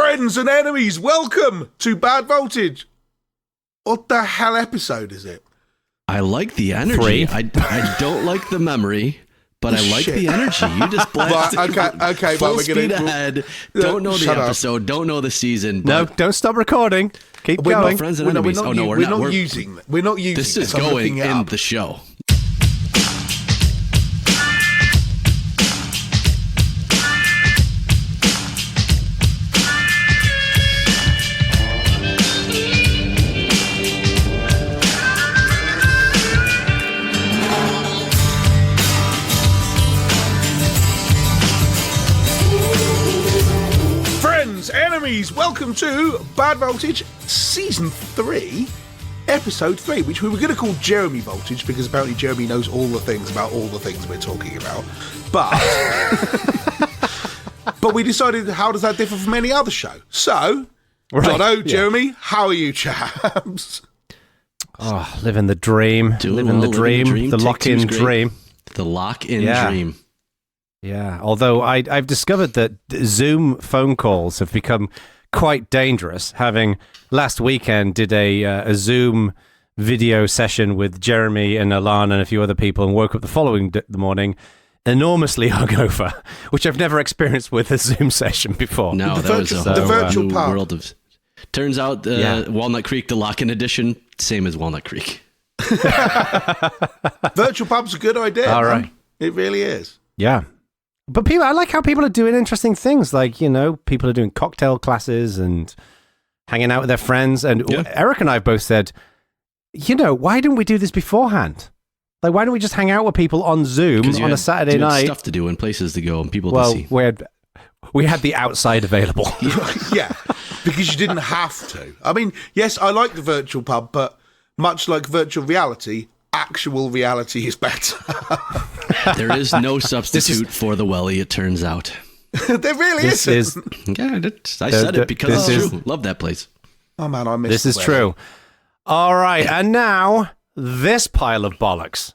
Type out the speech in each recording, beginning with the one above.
Friends and enemies, welcome to Bad Voltage. What the hell episode is it? I like the energy. I don't like the memory, but I like the energy. You just blasted okay, full speed ahead. Don't know the episode. Don't know the season. No, don't stop recording. Keep going. Friends and enemies. We're not using. This is going in the show. Welcome to Bad Voltage Season 3, Episode 3, which we were going to call Jeremy Voltage because apparently Jeremy knows all the things about all the things we're talking about. But we decided, how does that differ from any other show? So, Jono, Jeremy, how are you, chaps? Oh, living the dream. Living the dream. The lock-in dream. The lock-in dream. Yeah, although I've discovered that Zoom phone calls have become quite dangerous. Having last weekend did a Zoom video session with Jeremy and Alana and a few other people and woke up the following morning enormously hungover, which I've never experienced with a Zoom session before. No, the virtual pub. World of. Turns out Walnut Creek, the lock-in edition, same as Walnut Creek. Virtual pub's a good idea. All right. It really is. Yeah. But I like how people are doing interesting things. Like, people are doing cocktail classes and hanging out with their friends. And Eric and I both said, why didn't we do this beforehand? Like, why don't we just hang out with people on Zoom on a Saturday night? Stuff to do and places to go and people to see. We had the outside available. Yeah, because you didn't have to. I mean, yes, I like the virtual pub, but much like virtual reality, actual reality is better. There is no substitute for the welly, it turns out. There really isn't. I said it because it's true. Love that place. Oh man, I miss this. Is true. All right, and now this pile of bollocks.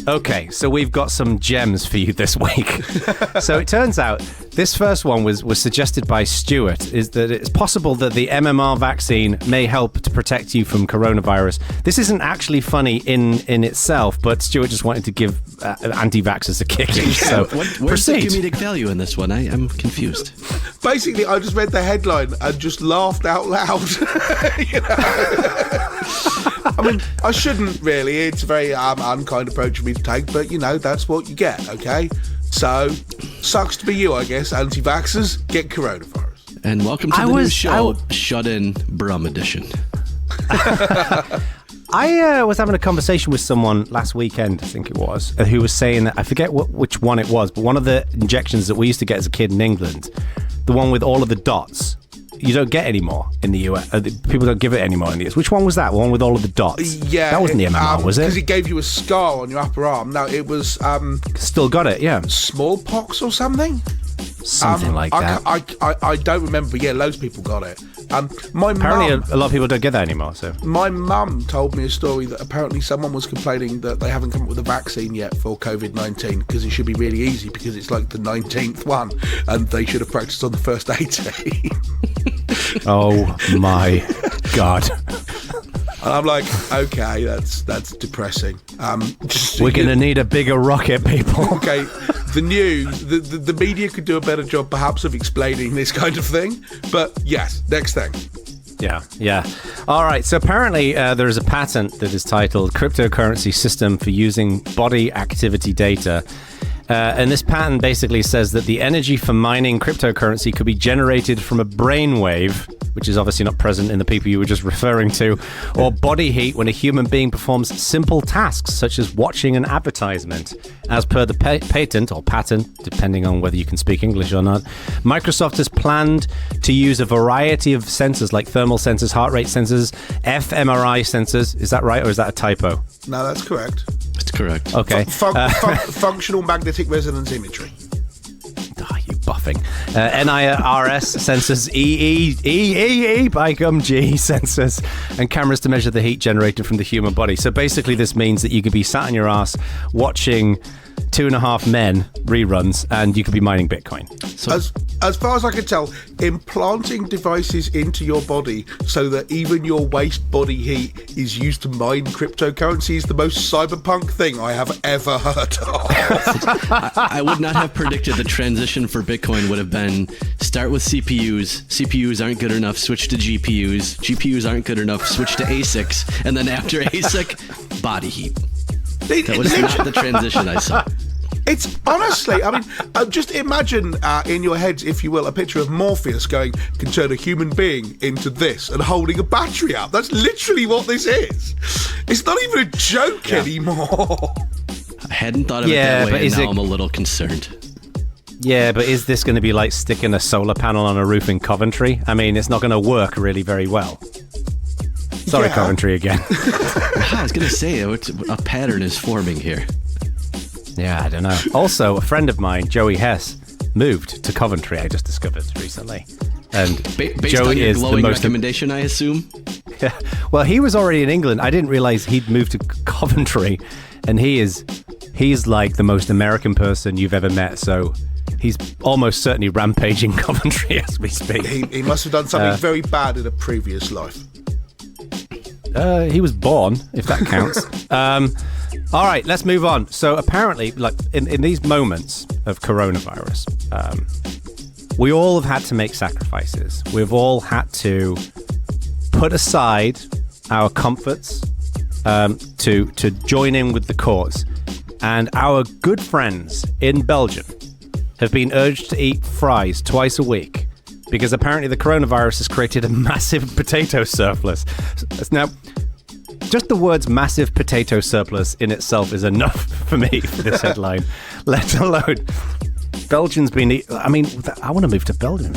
Okay, so we've got some gems for you this week. So it turns out this first one was suggested by Stuart, is that it's possible that the MMR vaccine may help to protect you from coronavirus. This isn't actually funny in itself, but Stuart just wanted to give anti-vaxxers a kick. So where's the comedic value in this one? I am confused. Basically, I just read the headline and just laughed out loud. I mean, I shouldn't really. It's a very unkind approach for me to take, but, that's what you get, okay? So, sucks to be you, I guess. Anti-vaxxers, get coronavirus. And welcome to the new show, Shut-In Brum Edition. I was having a conversation with someone last weekend, I think it was, who was saying that, I forget which one it was, but one of the injections that we used to get as a kid in England, the one with all of the dots, you don't get anymore in the US. People don't give it anymore in the US. Which one was that? One with all of the dots? Yeah. That wasn't the MMR, was it? Because it gave you a scar on your upper arm. No, it was... Still got it, yeah. Smallpox or something? Something like that. I don't remember, but yeah, loads of people got it. Apparently a lot of people don't get that anymore. So my mum told me a story that apparently someone was complaining that they haven't come up with a vaccine yet for COVID-19 because it should be really easy because it's like the 19th one and they should have practiced on the first 18. Oh my God. And I'm like, okay, that's depressing. We're going to need a bigger rocket, people. Okay, the media could do a better job perhaps of explaining this kind of thing. But yes, next thing. Yeah. All right, so apparently there is a patent that is titled Cryptocurrency System for Using Body Activity Data. And this patent basically says that the energy for mining cryptocurrency could be generated from a brainwave, which is obviously not present in the people you were just referring to, or body heat when a human being performs simple tasks such as watching an advertisement. As per the patent, depending on whether you can speak English or not, Microsoft has planned to use a variety of sensors like thermal sensors, heart rate sensors, fMRI sensors. Is that right, or is that a typo? No, that's correct. It's correct. Okay. Functional magnetic resonance imagery. You buffing. NIRS sensors, EEE by gum G sensors, and cameras to measure the heat generated from the human body. So basically this means that you could be sat on your ass watching Two and a Half Men reruns, and you could be mining Bitcoin. So, as far as I can tell, implanting devices into your body so that even your waste body heat is used to mine cryptocurrency is the most cyberpunk thing I have ever heard of. I would not have predicted the transition for Bitcoin would have been start with CPUs. CPUs aren't good enough, switch to GPUs. GPUs aren't good enough, switch to ASICs. And then after ASIC, body heat. That was not the transition I saw. It's honestly, I mean, just imagine in your heads, if you will, a picture of Morpheus going, can turn a human being into this and holding a battery up. That's literally what this is. It's not even a joke anymore. I hadn't thought of it that way, and now I'm a little concerned. Yeah, but is this going to be like sticking a solar panel on a roof in Coventry? I mean, it's not going to work really very well. Sorry, Coventry again. I was going to say, a pattern is forming here. Yeah, I don't know. Also, a friend of mine, Joey Hess, moved to Coventry, I just discovered recently. And Based Joey on your is glowing the most recommendation, I assume? Yeah. Well, he was already in England. I didn't realize he'd moved to Coventry, and he's like the most American person you've ever met, so he's almost certainly rampaging Coventry as we speak. He must have done something very bad in a previous life. He was born, if that counts. All right, let's move on. So apparently, like in these moments of coronavirus, we all have had to make sacrifices. We've all had to put aside our comforts to join in with the cause. And our good friends in Belgium have been urged to eat fries twice a week because apparently the coronavirus has created a massive potato surplus. Now, just the words massive potato surplus in itself is enough for me for this headline, let alone Belgians being eaten. I mean, I want to move to Belgium.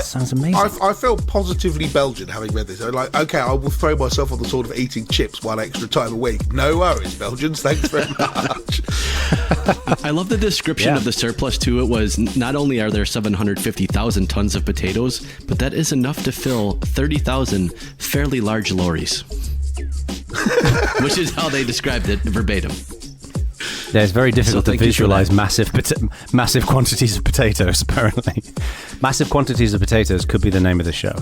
Sounds amazing. I feel positively Belgian having read this. I'm like, okay, I will throw myself on the sword of eating chips one extra time a week. No worries, Belgians. Thanks very much. I love the description of the surplus too. It was not only are there 750,000 tons of potatoes, but that is enough to fill 30,000 fairly large lorries. Which is how they described it verbatim. Yeah, it's very difficult to visualize massive quantities of potatoes, apparently. Massive quantities of potatoes could be the name of the show.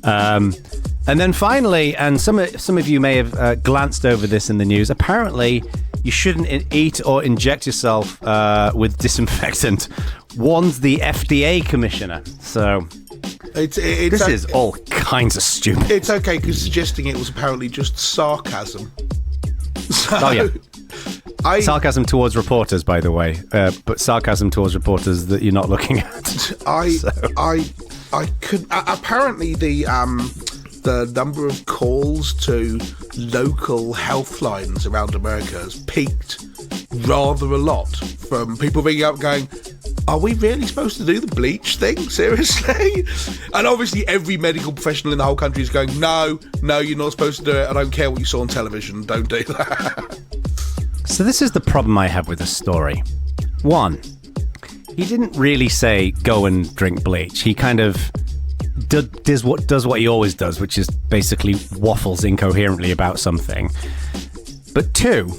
And then finally, and some of you may have glanced over this in the news, apparently you shouldn't eat or inject yourself with disinfectant, warns the FDA commissioner. So this is all kinds of stupid. It's okay, because suggesting it was apparently just sarcasm. So, sarcasm towards reporters, by the way, but sarcasm towards reporters that you're not looking at. I could apparently the number of calls to local health lines around America has peaked rather a lot from people ringing up going, are we really supposed to do the bleach thing? Seriously? And obviously every medical professional in the whole country is going, no, you're not supposed to do it. I don't care what you saw on television. Don't do that. So this is the problem I have with the story. One, he didn't really say go and drink bleach. He kind of does what he always does, which is basically waffles incoherently about something. But two,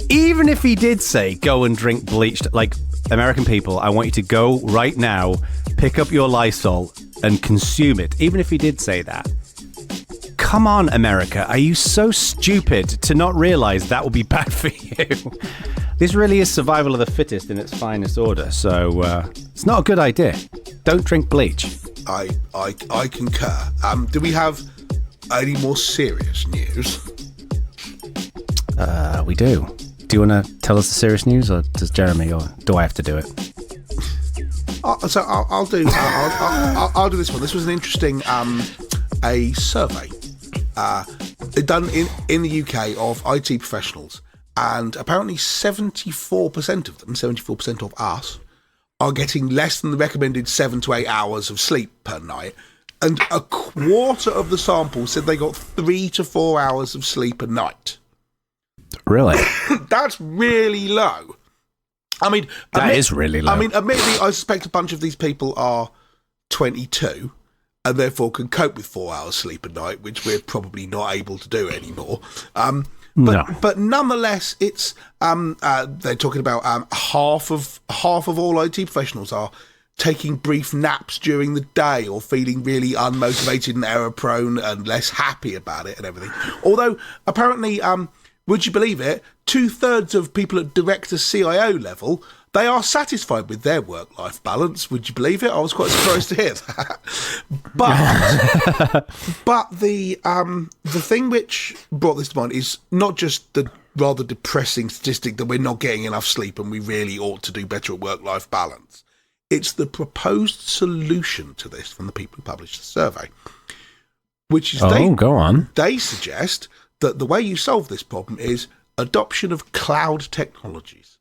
even if he did say go and drink bleached, like, American people, I want you to go right now, pick up your Lysol and consume it. Even if he did say that. Come on, America. Are you so stupid to not realize that will be bad for you? This really is survival of the fittest in its finest order. So it's not a good idea. Don't drink bleach. I concur. Do we have any more serious news? We do. Do you want to tell us the serious news, or does Jeremy, or do I have to do it? So I'll do. I'll do this one. This was an interesting a survey done in the UK of IT professionals, and apparently 74% of them, 74% of us, are getting less than the recommended 7 to 8 hours of sleep per night, and a quarter of the sample said they got 3 to 4 hours of sleep a night. Really? That's really low. I mean, that is really low. I mean, admittedly, I suspect a bunch of these people are 22 and therefore can cope with 4 hours sleep a night, which we're probably not able to do anymore. No. But nonetheless, it's they're talking about half of all IT professionals are taking brief naps during the day or feeling really unmotivated and error prone and less happy about it and everything. Although apparently, would you believe it, 2/3 of people at director CIO level, they are satisfied with their work-life balance. Would you believe it? I was quite surprised to hear that. But the thing which brought this to mind is not just the rather depressing statistic that we're not getting enough sleep and we really ought to do better at work-life balance. It's the proposed solution to this from the people who published the survey, which is go on. They suggest that the way you solve this problem is adoption of cloud technologies.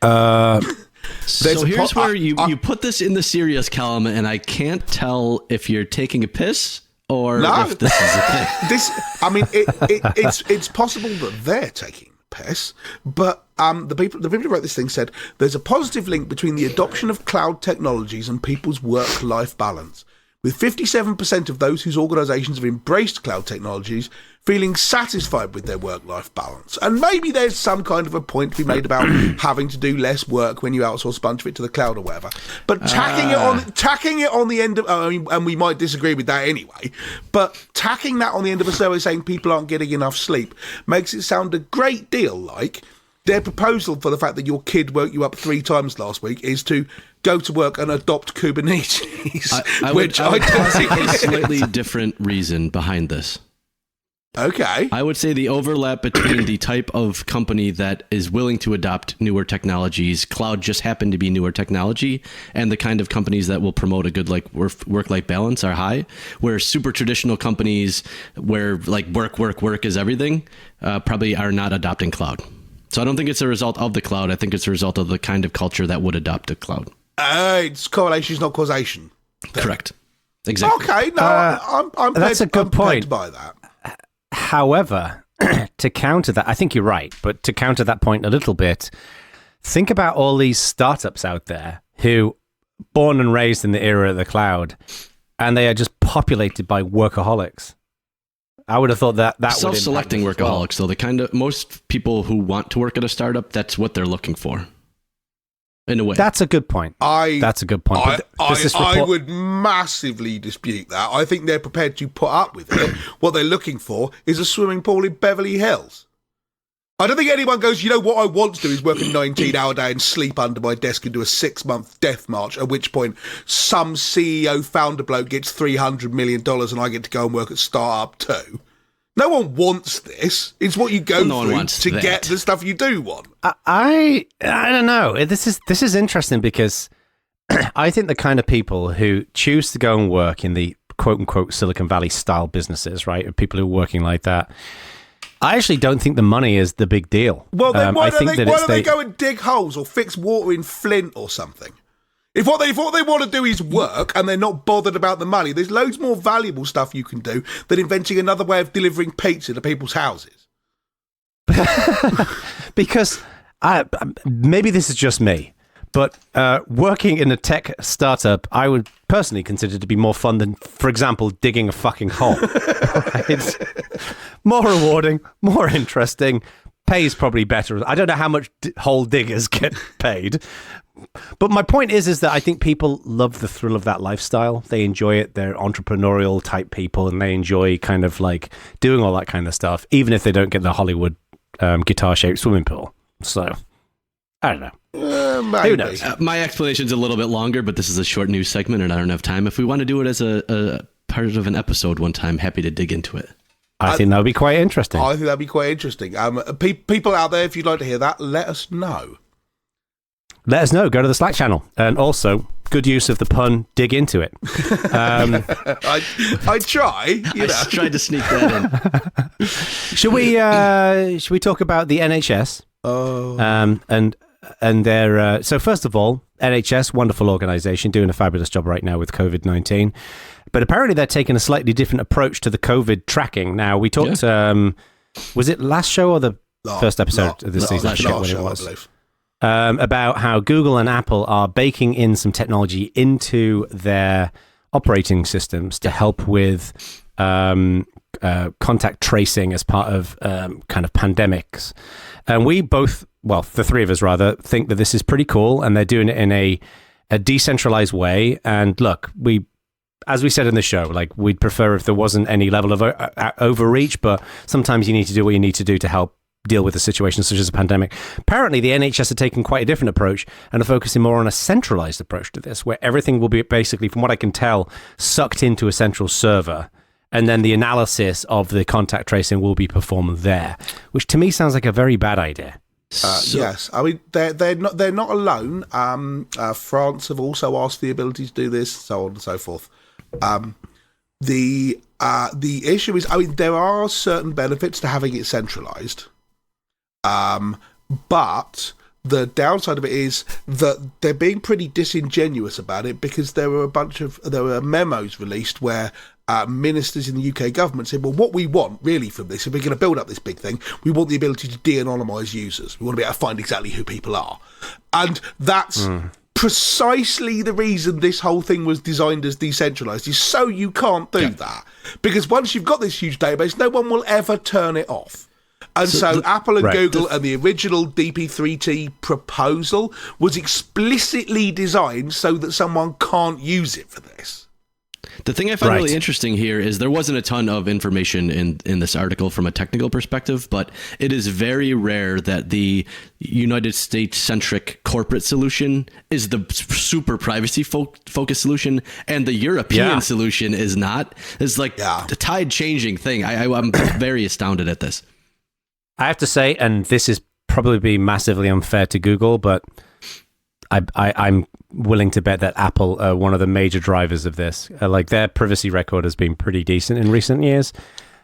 So here's where you put this in the serious column, and I can't tell if you're taking a piss or if this is a thing. It's possible that they're taking a piss, but the people who wrote this thing said there's a positive link between the adoption of cloud technologies and people's work-life balance, with 57% of those whose organisations have embraced cloud technologies feeling satisfied with their work-life balance. And maybe there's some kind of a point to be made about having to do less work when you outsource a bunch of it to the cloud or whatever. But tacking it on the end of, and we might disagree with that anyway, but tacking that on the end of a survey saying people aren't getting enough sleep makes it sound a great deal like their proposal for the fact that your kid woke you up 3 times last week is to go to work and adopt Kubernetes. I would posit a slightly different reason behind this. Okay. I would say the overlap between the type of company that is willing to adopt newer technologies, cloud just happened to be newer technology, and the kind of companies that will promote a good work-life balance are high, where super traditional companies where like work is everything probably are not adopting cloud. So I don't think it's a result of the cloud. I think it's a result of the kind of culture that would adopt a cloud. It's correlation, not causation. Correct. Exactly. Okay, no, I'm that's a good point. By that. However, to counter that, I think you're right, but to counter that point a little bit, think about all these startups out there who born and raised in the era of the cloud, and they are just populated by workaholics. I would have thought that self-selecting would workaholics, though, the kind of most people who want to work at a startup, that's what they're looking for. In a way. That's a good point. That's a good point. I would massively dispute that. I think they're prepared to put up with it. What they're looking for is a swimming pool in Beverly Hills. I don't think anyone goes, you know, what I want to do is work a 19-hour day and sleep under my desk and do a 6-month death march, at which point some CEO founder bloke gets $300 million and I get to go and work at startup too. No one wants this. It's what you go through to get the stuff you do want. I don't know. This is interesting because I think the kind of people who choose to go and work in the quote-unquote Silicon Valley style businesses, right, people who are working like that, I actually don't think the money is the big deal. Well, then why don't they go and dig holes or fix water in Flint or something? If what they want to do is work and they're not bothered about the money, there's loads more valuable stuff you can do than inventing another way of delivering pizza to people's houses. Because maybe this is just me, but working in a tech startup, I would personally consider to be more fun than, for example, digging a fucking hole. It's more rewarding, more interesting, pays probably better. I don't know how much hole diggers get paid. But my point is that I think people love the thrill of that lifestyle. They enjoy it. They're entrepreneurial type people, and they enjoy kind of like doing all that kind of stuff, even if they don't get the Hollywood guitar-shaped swimming pool. So, I don't know. Who knows? My explanation's a little bit longer, but this is a short news segment, and I don't have time. If we want to do it as a part of an episode one time, happy to dig into it. I think that would be quite interesting. I think that'd be quite interesting. People out there, if you'd like to hear that, let us know. Let us know. Go to the Slack channel. And also, good use of the pun, dig into it. I try. I tried to sneak that in. Should we talk about the NHS? Oh. And their... so first of all, NHS, wonderful organisation, doing a fabulous job right now with COVID-19. But apparently they're taking a slightly different approach to the COVID tracking. Now, we talked... was it last show or the first episode of this season? Last show, I believe. About how Google and Apple are baking in some technology into their operating systems to help with contact tracing as part of kind of pandemics. And we both, well, the three of us rather, think that this is pretty cool, and they're doing it in a decentralized way. And look, as we said in the show, like, we'd prefer if there wasn't any level of overreach, but sometimes you need to do what you need to do to help deal with a situation such as a pandemic. Apparently, the NHS are taking quite a different approach and are focusing more on a centralized approach to this, where everything will be basically, from what I can tell, sucked into a central server. And then the analysis of the contact tracing will be performed there, which to me sounds like a very bad idea. Yes, I mean they're not alone. France have also asked for the ability to do this, so on and so forth. The issue is, I mean, there are certain benefits to having it centralized, but the downside of it is that they're being pretty disingenuous about it, because there were memos released where ministers in the UK government said, well, what we want really from this, if we're going to build up this big thing, we want the ability to de-anonymise users. We want to be able to find exactly who people are. And that's precisely the reason this whole thing was designed as decentralised, is so you can't do that. Because once you've got this huge database, no one will ever turn it off. And so Apple and Google and the original DP3T proposal was explicitly designed so that someone can't use it for this. The thing I find really interesting here is there wasn't a ton of information in this article from a technical perspective, but it is very rare that the United States-centric corporate solution is the super privacy-focused solution, and the European solution is not. It's like the tide-changing thing. I'm very astounded at this. I have to say, and this is probably be massively unfair to Google, but I'm willing to bet that Apple are one of the major drivers of this. Like, their privacy record has been pretty decent in recent years.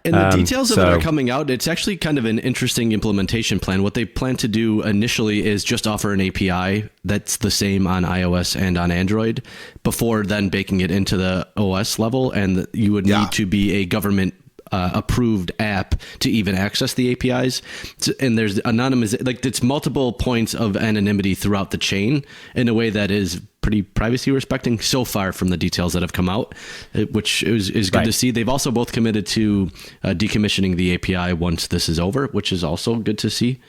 And the details of it are coming out. It's actually kind of an interesting implementation plan. What they plan to do initially is just offer an API that's the same on iOS and on Android, before then baking it into the OS level. And you would need to be a government approved app to even access the APIs. And there's anonymous, like, it's multiple points of anonymity throughout the chain in a way that is pretty privacy respecting so far from the details that have come out, which is good to see. They've also both committed to decommissioning the API once this is over, which is also good to see.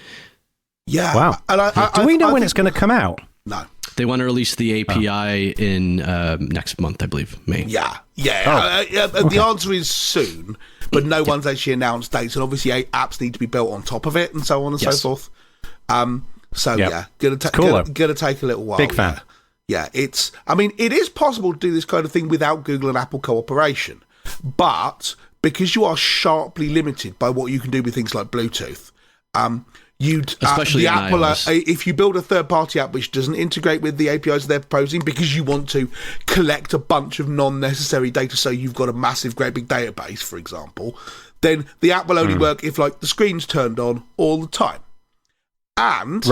Yeah. Wow. And do we know when it's going to come out? No. They want to release the API in next month, I believe, May. The answer is soon, but no one's actually announced dates, and obviously apps need to be built on top of it, and so on and so forth. Gonna take a little while. Big fan. Yeah, I mean, it is possible to do this kind of thing without Google and Apple cooperation, but because you are sharply limited by what you can do with things like Bluetooth, especially the Apple, iOS. if you build a third-party app which doesn't integrate with the APIs they're proposing, because you want to collect a bunch of non-necessary data, so you've got a massive, great big database, for example, then the app will only work if, like, the screen's turned on all the time. And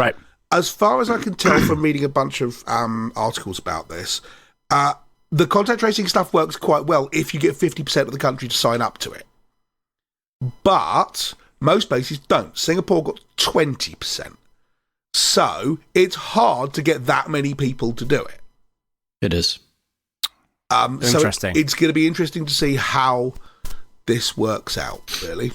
as far as I can tell from reading a bunch of articles about this, the contact tracing stuff works quite well if you get 50% of the country to sign up to it. But most places don't. Singapore got 20%. So it's hard to get that many people to do it. It is. Interesting. So it's going to be interesting to see how this works out, really.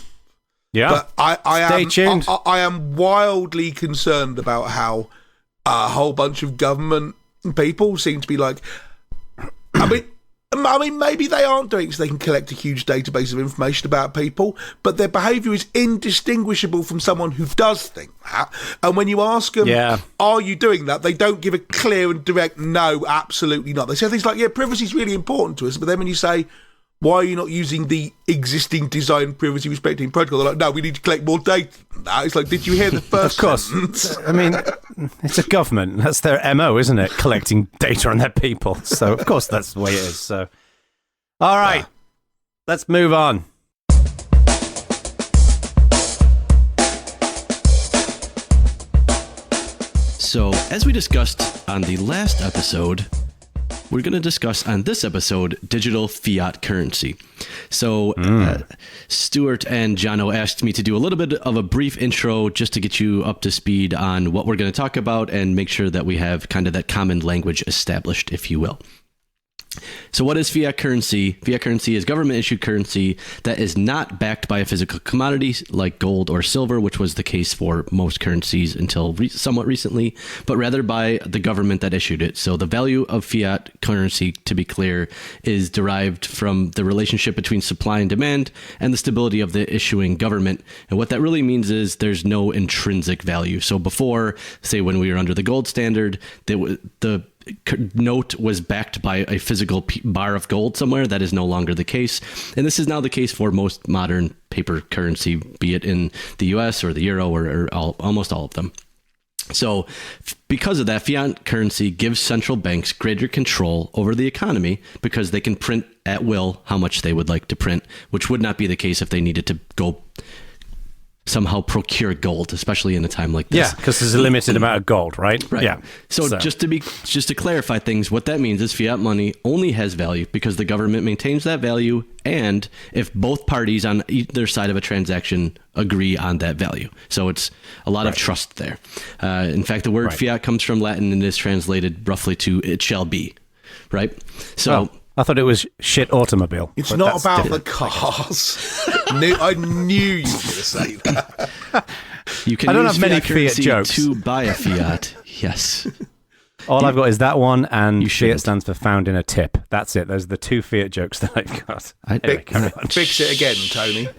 Yeah. But Stay tuned. I am wildly concerned about how a whole bunch of government people seem to be like, I mean, maybe they aren't doing it so they can collect a huge database of information about people, but their behaviour is indistinguishable from someone who does think that. And when you ask them, are you doing that? They don't give a clear and direct, no, absolutely not. They say things like, yeah, privacy is really important to us. But then when you say, why are you not using the existing design privacy respecting protocol? They're like, no, we need to collect more data than that. It's like, did you hear the first sentence? I mean, it's a government. That's their MO, isn't it? Collecting data on their people. So, of course, that's the way it is. So, all right, let's move on. So, as we discussed on the last episode, we're going to discuss on this episode digital fiat currency. So Stuart and Jono asked me to do a little bit of a brief intro just to get you up to speed on what we're going to talk about and make sure that we have kind of that common language established, if you will. So what is fiat currency? Fiat currency is government-issued currency that is not backed by a physical commodity like gold or silver, which was the case for most currencies until somewhat recently, but rather by the government that issued it. So the value of fiat currency, to be clear, is derived from the relationship between supply and demand and the stability of the issuing government. And what that really means is there's no intrinsic value. So before, say when we were under the gold standard, the note was backed by a physical bar of gold somewhere. That is no longer the case. And this is now the case for most modern paper currency, be it in the US or the euro or almost all of them. So because of that, fiat currency gives central banks greater control over the economy because they can print at will how much they would like to print, which would not be the case if they needed to go somehow procure gold, especially in a time like this. Yeah, because there's a limited amount of gold, right? Right. Yeah. So just to clarify things, what that means is fiat money only has value because the government maintains that value, and if both parties on either side of a transaction agree on that value. So it's a lot of trust there. In fact, the word fiat comes from Latin and is translated roughly to "it shall be," right? So. I thought it was shit automobile. It's not about the cars. I knew you were going to say that. You can I don't use have many fiat currency fiat jokes. to buy a fiat. Yes. All I've got is that one, and fiat stands for found in a tip. That's it. Those are the two fiat jokes that I've got. Anyway, Fix it again, Tony.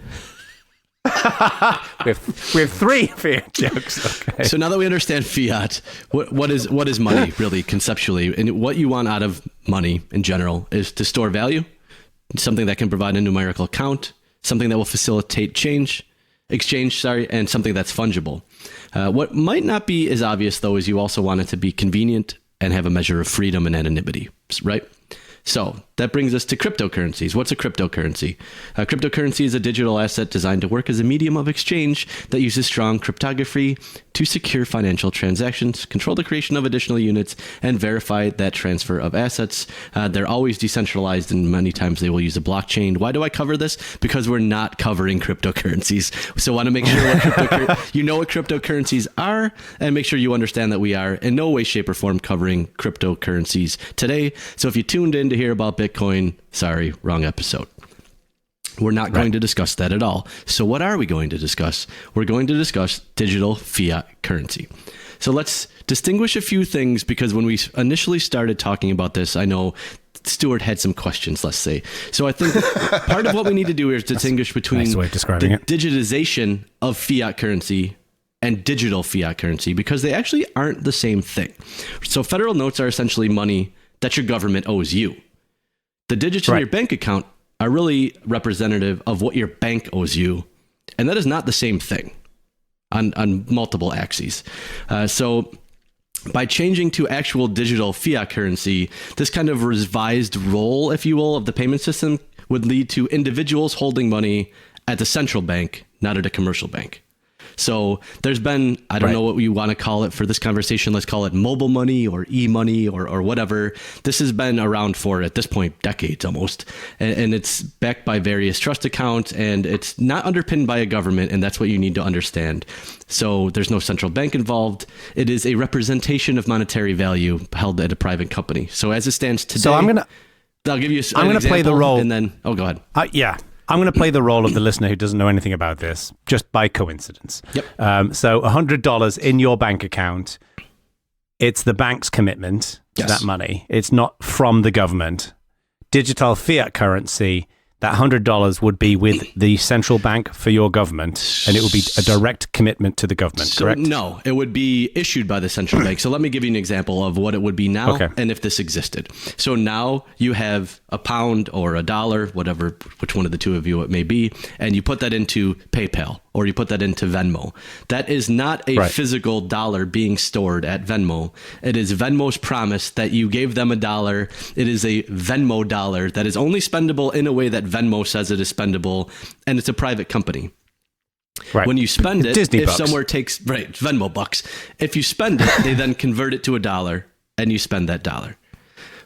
we have three fiat jokes. Okay. So now that we understand fiat, what is money really conceptually, and what you want out of money in general is to store value, something that can provide a numerical count, something that will facilitate exchange, and something that's fungible. What might not be as obvious though is you also want it to be convenient and have a measure of freedom and anonymity, right? So that brings us to cryptocurrencies. What's a cryptocurrency? A cryptocurrency is a digital asset designed to work as a medium of exchange that uses strong cryptography to secure financial transactions, control the creation of additional units, and verify that transfer of assets. They're always decentralized, and many times they will use a blockchain. Why do I cover this? Because we're not covering cryptocurrencies. So I want to make sure you know what cryptocurrencies are, and make sure you understand that we are in no way, shape, or form covering cryptocurrencies today. So if you tuned in to hear about Bitcoin, sorry, wrong episode. We're not going to discuss that at all. So what are we going to discuss? We're going to discuss digital fiat currency. So let's distinguish a few things, because when we initially started talking about this, I know Stuart had some questions, let's say. So I think part of what we need to do is distinguish between nice way of describing it. digitization of fiat currency and digital fiat currency, because they actually aren't the same thing. So federal notes are essentially money that your government owes you. The digits in your bank account are really representative of what your bank owes you. And that is not the same thing on multiple axes. So by changing to actual digital fiat currency, this kind of revised role, if you will, of the payment system would lead to individuals holding money at the central bank, not at a commercial bank. So there's been, I don't know what you want to call it for this conversation. Let's call it mobile money or e-money or whatever. This has been around for, at this point, decades almost. And it's backed by various trust accounts, and it's not underpinned by a government. And that's what you need to understand. So there's no central bank involved. It is a representation of monetary value held at a private company. So as it stands today, So I'll give you an example, play the role. and then, go ahead. I'm going to play the role of the listener who doesn't know anything about this, just by coincidence. Yep. So $100 in your bank account, it's the bank's commitment to that money. It's not from the government. Digital fiat currency, that $100 would be with the central bank for your government, and it would be a direct commitment to the government, correct? No, it would be issued by the central bank. So let me give you an example of what it would be now and if this existed. So now you have a pound or a dollar, whatever, which one of the two of you it may be, and you put that into PayPal or you put that into Venmo. That is not a physical dollar being stored at Venmo. It is Venmo's promise that you gave them $1. It is a Venmo dollar that is only spendable in a way that Venmo says it is spendable, and it's a private company. Right. When you spend it, Disney if bucks. somewhere takes, Venmo bucks, if you spend it, they then convert it to $1 and you spend that dollar.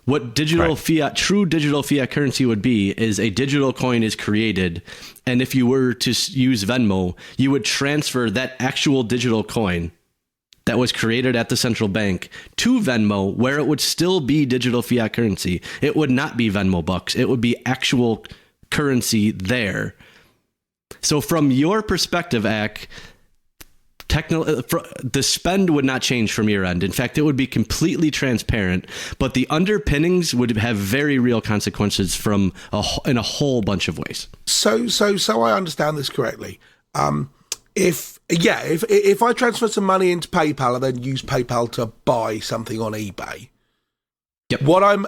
What true digital fiat currency would be is a digital coin is created. And if you were to use Venmo, you would transfer that actual digital coin that was created at the central bank to Venmo, where it would still be digital fiat currency. It would not be Venmo bucks. It would be actual currency there. So from your perspective, Ak, the spend would not change from your end. In fact, it would be completely transparent, but the underpinnings would have very real consequences in a whole bunch of ways. So I understand this correctly. If I transfer some money into PayPal and then use PayPal to buy something on eBay, yep. What I'm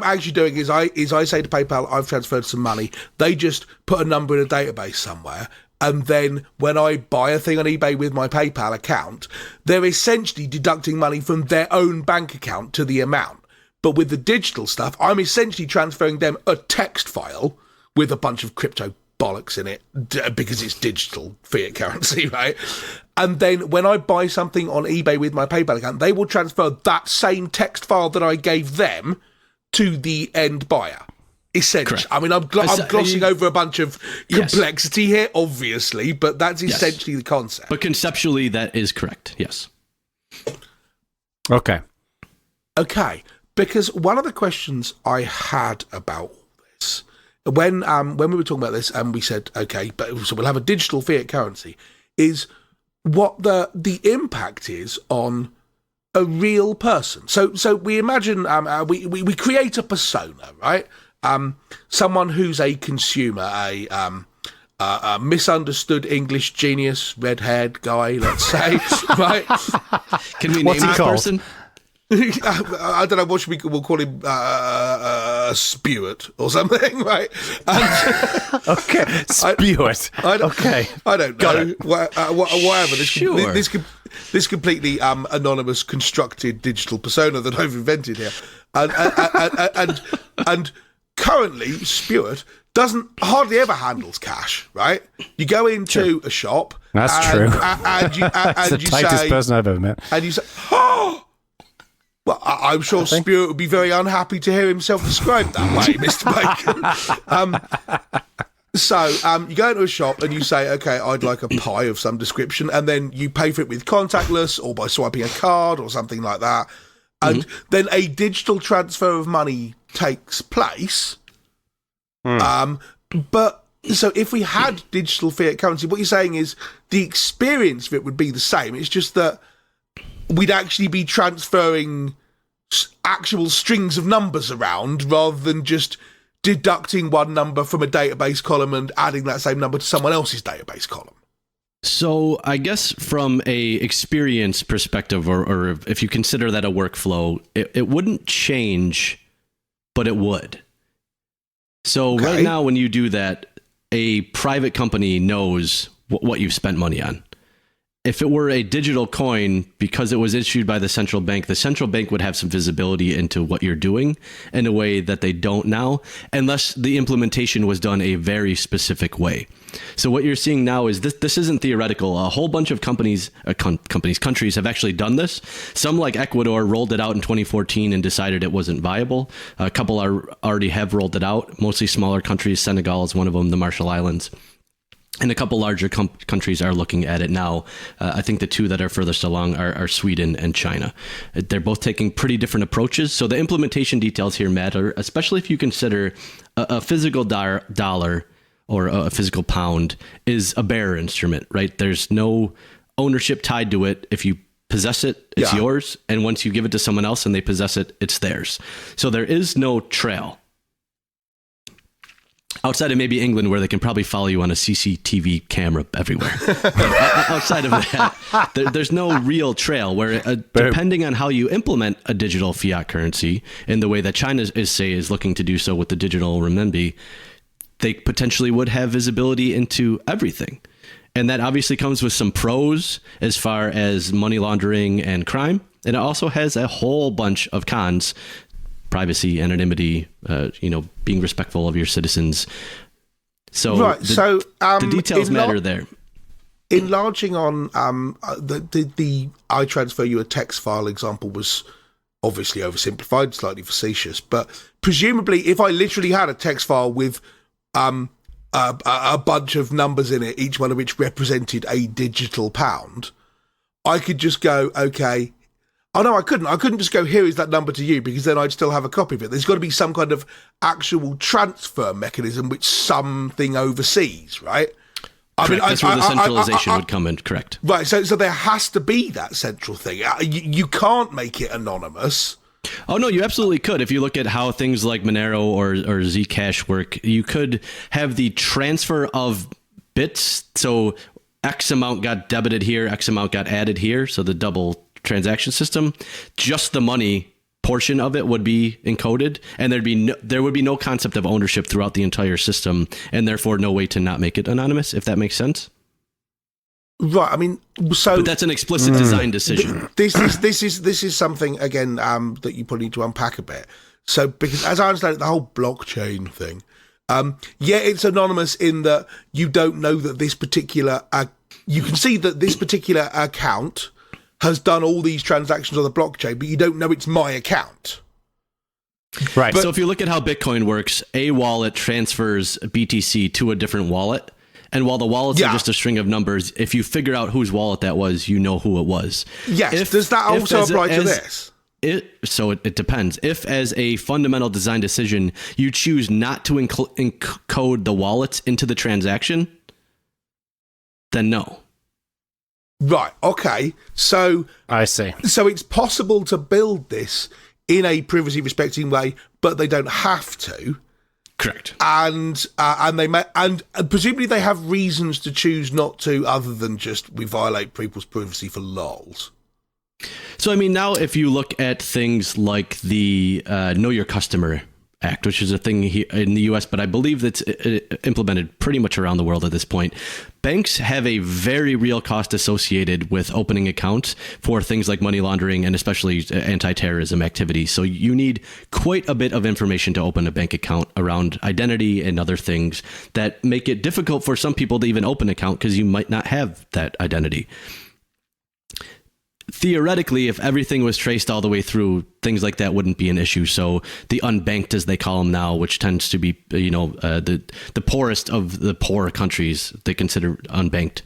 actually doing is I say to PayPal, I've transferred some money. They just put a number in a database somewhere. And then when I buy a thing on eBay with my PayPal account, they're essentially deducting money from their own bank account to the amount. But with the digital stuff, I'm essentially transferring them a text file with a bunch of crypto bollocks in it because it's digital fiat currency, right? And then when I buy something on eBay with my PayPal account, they will transfer that same text file that I gave them to the end buyer. Essentially, correct. I mean, I'm glossing over a bunch of complexity here, obviously, but that's essentially the concept. But conceptually, that is correct. Yes. Okay. Because one of the questions I had about this, when we were talking about this, and we said, okay, but so we'll have a digital fiat currency, is what the impact is on a real person. So we imagine we create a persona, right? Someone who's a consumer, a misunderstood English genius, red-haired guy, let's say, right? Can we name that person? I don't know, we'll call him Stuart or something, right? Okay, Stuart. I don't know. Whatever. This completely anonymous constructed digital persona that I've invented here, and currently, Stuart hardly ever handles cash, right? You go into a shop. That's true. And you the tightest person I've ever met. And you say, oh, well, I'm sure Stuart would be very unhappy to hear himself described that way, Mr. Bacon. So you go into a shop and you say, okay, I'd like a pie of some description, and then you pay for it with contactless or by swiping a card or something like that. And then a digital transfer of money takes place. But so if we had digital fiat currency, what you're saying is the experience of it would be the same. It's just that we'd actually be transferring actual strings of numbers around rather than just deducting one number from a database column and adding that same number to someone else's database column. So I guess from a experience perspective, or if you consider that a workflow, it wouldn't change, but it would. So right now, when you do that, a private company knows what you've spent money on. If it were a digital coin, because it was issued by the central bank would have some visibility into what you're doing in a way that they don't now, unless the implementation was done a very specific way. So what you're seeing now is this isn't theoretical. A whole bunch of countries have actually done this. Some, like Ecuador, rolled it out in 2014 and decided it wasn't viable. A couple already have rolled it out, mostly smaller countries. Senegal is one of them, the Marshall Islands. And a couple larger countries are looking at it now. I think the two that are furthest along are Sweden and China. They're both taking pretty different approaches. So the implementation details here matter, especially if you consider a physical dollar or a physical pound is a bearer instrument, right? There's no ownership tied to it. If you possess it, it's yours. And once you give it to someone else and they possess it, it's theirs. So there is no trail. Outside of maybe England, where they can probably follow you on a CCTV camera everywhere. Outside of that, there's no real trail where, depending on how you implement a digital fiat currency in the way that China is looking to do so with the digital renminbi, they potentially would have visibility into everything. And that obviously comes with some pros as far as money laundering and crime. And it also has a whole bunch of cons. Privacy, anonymity, being respectful of your citizens. So, the details matter there. Enlarging on the I transfer you a text file example was obviously oversimplified, slightly facetious, but presumably if I literally had a text file with a bunch of numbers in it, each one of which represented a digital pound, I could just go, okay. Oh, no, I couldn't. I couldn't just go, here is that number to you, because then I'd still have a copy of it. There's got to be some kind of actual transfer mechanism which something oversees, right? That's where the centralization would come in, correct. Right, so there has to be that central thing. You can't make it anonymous. Oh, no, you absolutely could. If you look at how things like Monero or Zcash work, you could have the transfer of bits. So X amount got debited here, X amount got added here. So the double transaction system, just the money portion of it would be encoded, and there would be no concept of ownership throughout the entire system, and therefore no way to not make it anonymous, if that makes sense. Right. I mean, so but that's an explicit design decision. This is something again that you probably need to unpack a bit. So, because as I understand it, the whole blockchain thing, it's anonymous in that you don't know that this particular you can see that this particular account has done all these transactions on the blockchain, but you don't know it's my account. Right. So if you look at how Bitcoin works, a wallet transfers BTC to a different wallet. And while the wallets are just a string of numbers, if you figure out whose wallet that was, you know who it was. Yes. Does that also apply to this? It depends. If, as a fundamental design decision, you choose not to encode the wallets into the transaction, then no. Right. Okay. So I see. So it's possible to build this in a privacy respecting way, but they don't have to. Correct. And presumably they have reasons to choose not to, other than just we violate people's privacy for lols. So I mean, now if you look at things like the Know Your Customer Act, which is a thing here in the US, but I believe that's implemented pretty much around the world at this point. Banks have a very real cost associated with opening accounts for things like money laundering and especially anti-terrorism activity. So you need quite a bit of information to open a bank account around identity and other things that make it difficult for some people to even open an account because you might not have that identity. Theoretically, if everything was traced all the way through, things like that wouldn't be an issue. So the unbanked, as they call them now, which tends to be, the poorest of the poor countries they consider unbanked,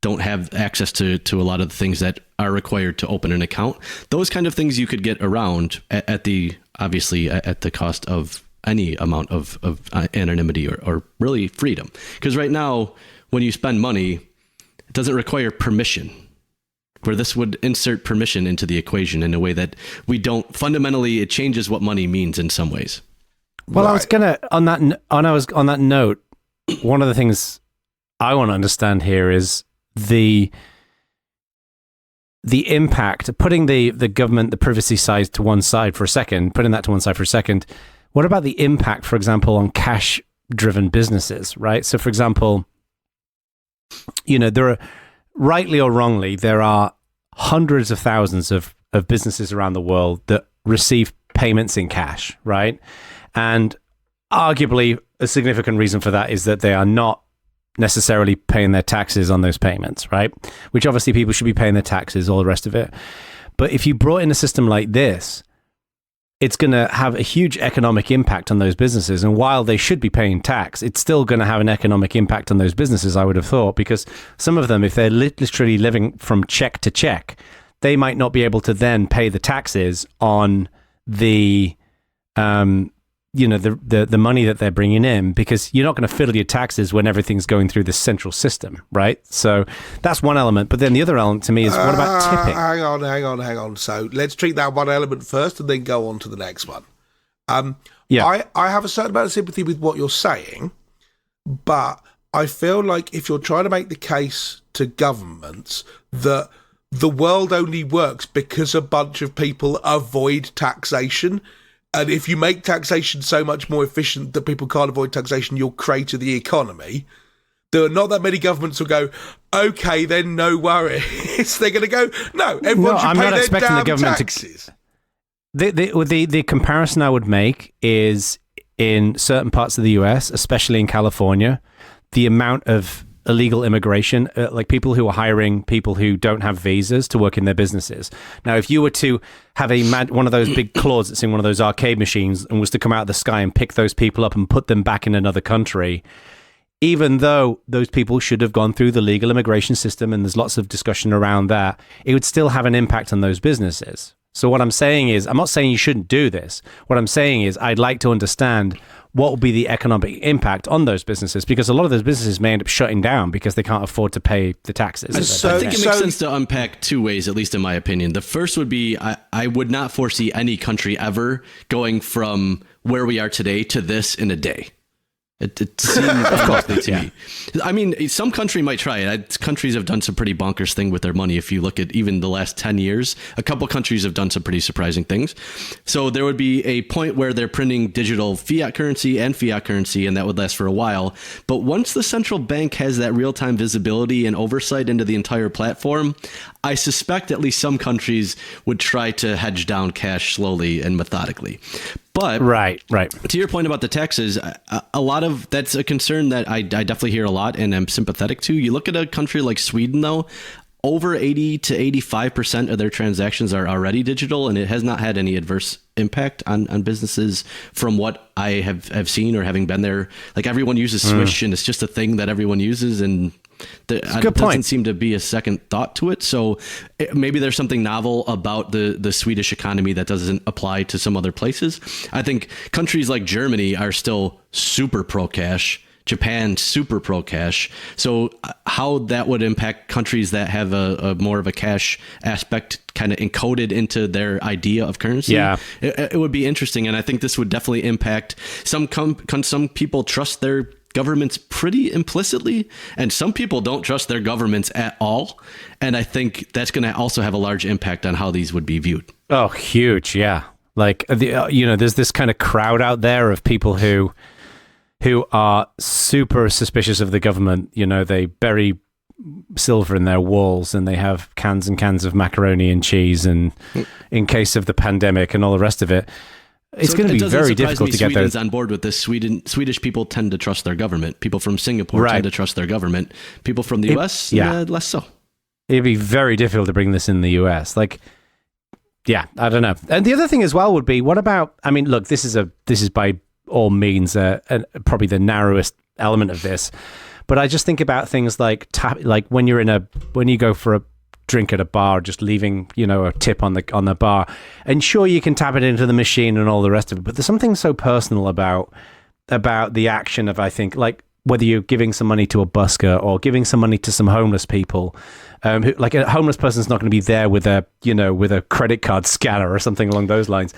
don't have access to a lot of the things that are required to open an account. Those kind of things you could get around at the cost of any amount of anonymity or really freedom. Because right now, when you spend money, it doesn't require permission. Where this would insert permission into the equation in a way that we don't fundamentally, it changes what money means in some ways. Well, right. I was gonna on that note. One of the things I want to understand here is the impact. Putting the government, the privacy side to one side for a second. Putting that to one side for a second. What about the impact, for example, on cash-driven businesses? Right. So, for example, there are. Rightly or wrongly, there are hundreds of thousands of businesses around the world that receive payments in cash, right? And arguably, a significant reason for that is that they are not necessarily paying their taxes on those payments, right? Which obviously people should be paying their taxes, all the rest of it. But if you brought in a system like this, it's going to have a huge economic impact on those businesses. And while they should be paying tax, it's still going to have an economic impact on those businesses, I would have thought, because some of them, if they're literally living from check to check, they might not be able to then pay the taxes on the the money that they're bringing in, because you're not going to fiddle your taxes when everything's going through this central system, right? So that's one element. But then the other element to me is, what about tipping? Hang on. So let's treat that one element first and then go on to the next one. I have a certain amount of sympathy with what you're saying, but I feel like if you're trying to make the case to governments that the world only works because a bunch of people avoid taxation, and if you make taxation so much more efficient that people can't avoid taxation, you'll crater the economy. There are not that many governments who go, okay, then no worries. They're going to go, no, everyone should pay their damn taxes. The comparison I would make is in certain parts of the US, especially in California, the amount of illegal immigration, like people who are hiring people who don't have visas to work in their businesses. Now, if you were to have one of those big claws that's in one of those arcade machines and was to come out of the sky and pick those people up and put them back in another country, even though those people should have gone through the legal immigration system and there's lots of discussion around that, it would still have an impact on those businesses. So what I'm saying is, I'm not saying you shouldn't do this. What I'm saying is I'd like to understand what will be the economic impact on those businesses, because a lot of those businesses may end up shutting down because they can't afford to pay the taxes. I think it makes sense to unpack two ways, at least in my opinion. The first would be I would not foresee any country ever going from where we are today to this in a day. It seems unlikely to me. I mean, some country might try it. Countries have done some pretty bonkers thing with their money. If you look at even the last 10 years, a couple countries have done some pretty surprising things. So there would be a point where they're printing digital fiat currency, and that would last for a while. But once the central bank has that real-time visibility and oversight into the entire platform, I suspect at least some countries would try to hedge down cash slowly and methodically. But right. To your point about the taxes, a lot of that's a concern that I definitely hear a lot and I'm sympathetic to. You look at a country like Sweden, though, over 80 to 85% of their transactions are already digital, and it has not had any adverse impact on businesses from what I have seen or having been there. Like, everyone uses Swish, and it's just a thing that everyone uses, and there doesn't seem to be a second thought to it. So maybe there's something novel about the Swedish economy that doesn't apply to some other places. I think countries like Germany are still super pro-cash. Japan, super pro-cash. So how that would impact countries that have a more of a cash aspect kind of encoded into their idea of currency, it would be interesting. And I think this would definitely impact some people trust their governments pretty implicitly, and some people don't trust their governments at all. And I think that's going to also have a large impact on how these would be viewed. Oh, huge. Yeah. Like, there's this kind of crowd out there of people who are super suspicious of the government. They bury silver in their walls, and they have cans and cans of macaroni and cheese, and in case of the pandemic and all the rest of it. It's going to be very difficult to get Sweden's on board with this. Swedish people tend to trust their government. People from Singapore tend to trust their government. People from the US, less so. It'd be very difficult to bring this in the US. I don't know. And the other thing as well would be, what about? I mean, look, this is by all means probably the narrowest element of this, but I just think about things like when you go for a drink at a bar, just leaving a tip on the bar, and sure, you can tap it into the machine and all the rest of it, but there's something so personal about the action of, I think, like, whether you're giving some money to a busker or giving some money to some homeless people, who, like, a homeless person's not going to be there with a credit card scanner or something along those lines.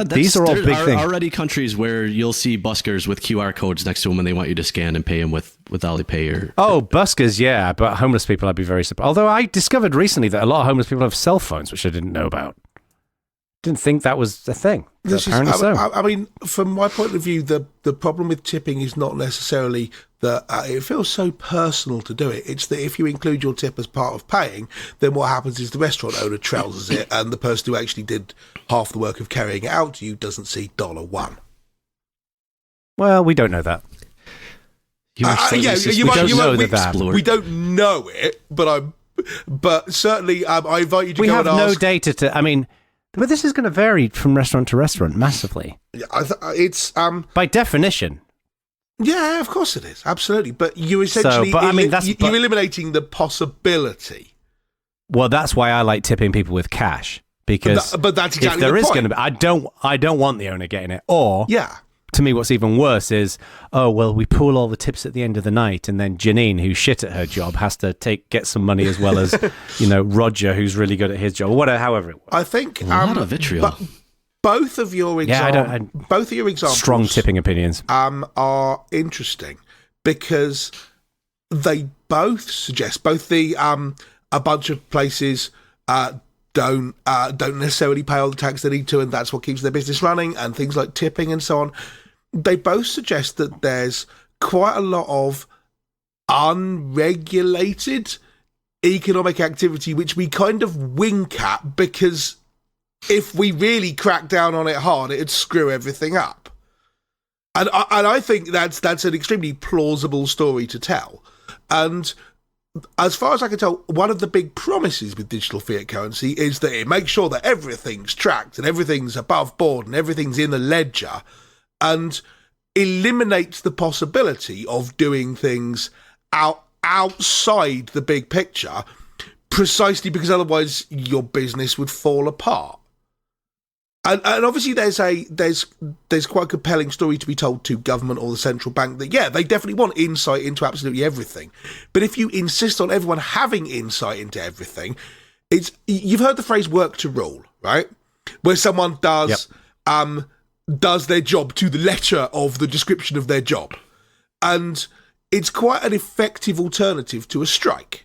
These are all big things. Already countries where you'll see buskers with QR codes next to them, and they want you to scan and pay them with Alipay or. Buskers, yeah, but homeless people, I'd be very surprised. Although I discovered recently that a lot of homeless people have cell phones, which I didn't know about. Didn't think that was a thing. I mean, from my point of view, the problem with tipping is not necessarily that it feels so personal to do it. It's that if you include your tip as part of paying, then what happens is the restaurant owner trousers it, and the person who actually did half the work of carrying it out to you doesn't see $1. Well, we don't know that. We don't know it, but certainly I invite you to go and ask. We have no data to. I mean. But this is going to vary from restaurant to restaurant massively. Yeah, it's by definition. Yeah, of course it is, absolutely. But you essentially, you're eliminating the possibility. Well, that's why I like tipping people with cash, because but that's exactly if there the is point. going to be, I don't want the owner getting it. Or yeah. To me, what's even worse is, we pool all the tips at the end of the night, and then Janine, who's shit at her job, has to get some money, as well as Roger, who's really good at his job, or whatever. However it works. I think a lot of vitriol. Both of your examples, strong tipping opinions, are interesting because they both suggest a bunch of places don't necessarily pay all the tax they need to, and that's what keeps their business running, and things like tipping and so on. They both suggest that there's quite a lot of unregulated economic activity which we kind of wink at, because if we really crack down on it hard, it'd screw everything up. And I think that's an extremely plausible story to tell. And as far as I can tell, one of the big promises with digital fiat currency is that it makes sure that everything's tracked and everything's above board and everything's in a ledger. And eliminates the possibility of doing things outside the big picture, precisely because otherwise your business would fall apart. And obviously there's quite a compelling story to be told to government or the central bank that, yeah, they definitely want insight into absolutely everything. But if you insist on everyone having insight into everything, you've heard the phrase work to rule, right? Where someone does their job to the letter of the description of their job. And it's quite an effective alternative to a strike.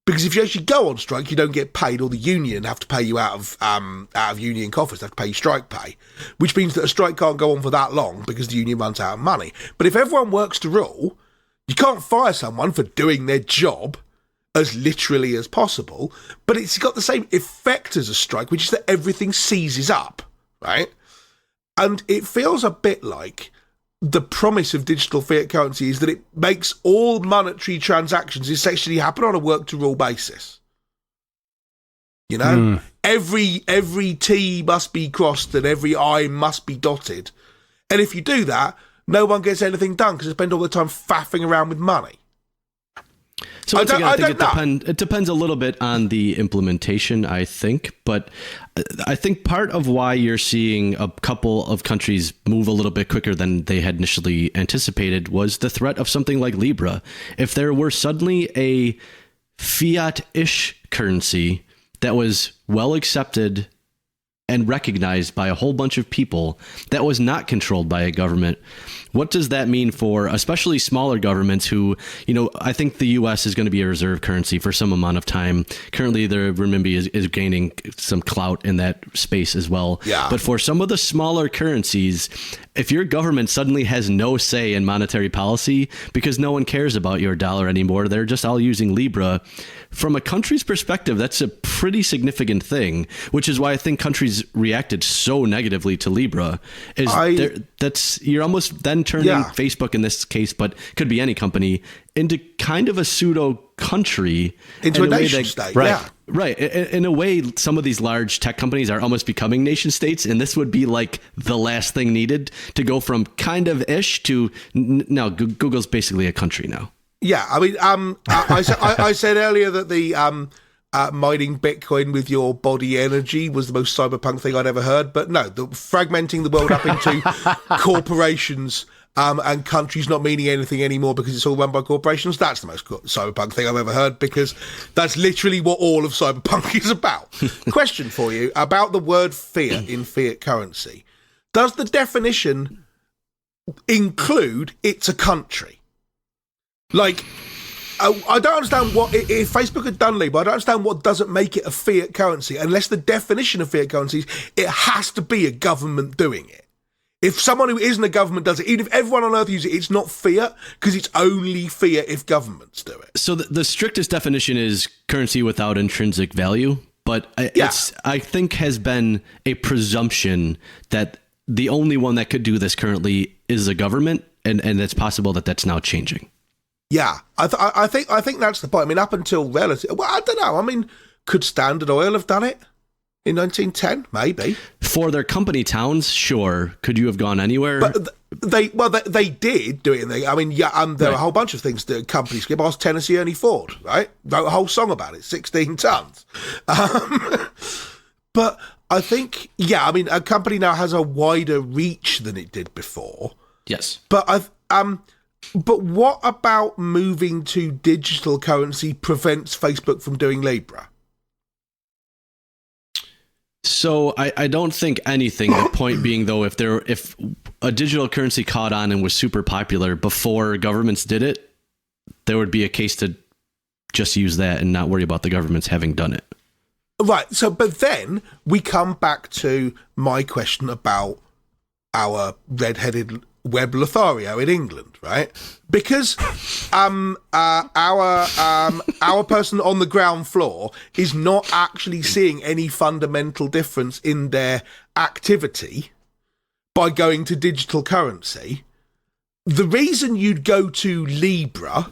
Because if you actually go on strike, you don't get paid, or the union have to pay you out of union coffers. They have to pay you strike pay, which means that a strike can't go on for that long because the union runs out of money. But if everyone works to rule, you can't fire someone for doing their job as literally as possible, but it's got the same effect as a strike, which is that everything seizes up, right? And it feels a bit like the promise of digital fiat currency is that it makes all monetary transactions essentially happen on a work to rule basis. You know, every T must be crossed and every I must be dotted. And if you do that, no one gets anything done because they spend all the time faffing around with money. So once again, I think it depends a little bit on the implementation, I think. But I think part of why you're seeing a couple of countries move a little bit quicker than they had initially anticipated was the threat of something like Libra. If there were suddenly a fiat-ish currency that was well accepted and recognized by a whole bunch of people that was not controlled by a government, what does that mean for especially smaller governments who, I think the U.S. is going to be a reserve currency for some amount of time. Currently, the renminbi is gaining some clout in that space as well. Yeah. But for some of the smaller currencies, if your government suddenly has no say in monetary policy because no one cares about your dollar anymore, they're just all using Libra. From a country's perspective, that's a pretty significant thing, which is why I think countries reacted so negatively to Libra. You're almost then turning Facebook in this case, but could be any company, into kind of a pseudo country, into a nation state. Right. Yeah. Right. In a way, some of these large tech companies are almost becoming nation states, and this would be like the last thing needed to go from kind of ish to now. Google's basically a country now. Yeah, I mean, I said earlier that the mining Bitcoin with your body energy was the most cyberpunk thing I'd ever heard, but no, fragmenting the world up into corporations and countries not meaning anything anymore because it's all run by corporations, that's the most cyberpunk thing I've ever heard, because that's literally what all of cyberpunk is about. Question for you about the word fiat in fiat currency. Does the definition include it's a country? Like, I don't understand if Facebook had done Libra, I don't understand what doesn't make it a fiat currency, unless the definition of fiat currency is it has to be a government doing it. If someone who isn't a government does it, even if everyone on Earth uses it, it's not fiat, because it's only fiat if governments do it. So the strictest definition is currency without intrinsic value, but I think has been a presumption that the only one that could do this currently is the government, and it's possible that that's now changing. Yeah, I think that's the point. I mean, up until relative, well, I don't know. I mean, could Standard Oil have done it in 1910? Maybe. For their company towns, sure. Could you have gone anywhere? But they did do it. There are a whole bunch of things that companies skip. Ask Tennessee Ernie Ford, right? Wrote a whole song about it. 16 tons. But I think, a company now has a wider reach than it did before. Yes. But what about moving to digital currency prevents Facebook from doing Libra? So I don't think anything. The point being, though, if a digital currency caught on and was super popular before governments did it, there would be a case to just use that and not worry about the governments having done it. Right. So, but then we come back to my question about our red-headed Web Lothario in England, right? Because our person on the ground floor is not actually seeing any fundamental difference in their activity by going to digital currency. The reason you'd go to Libra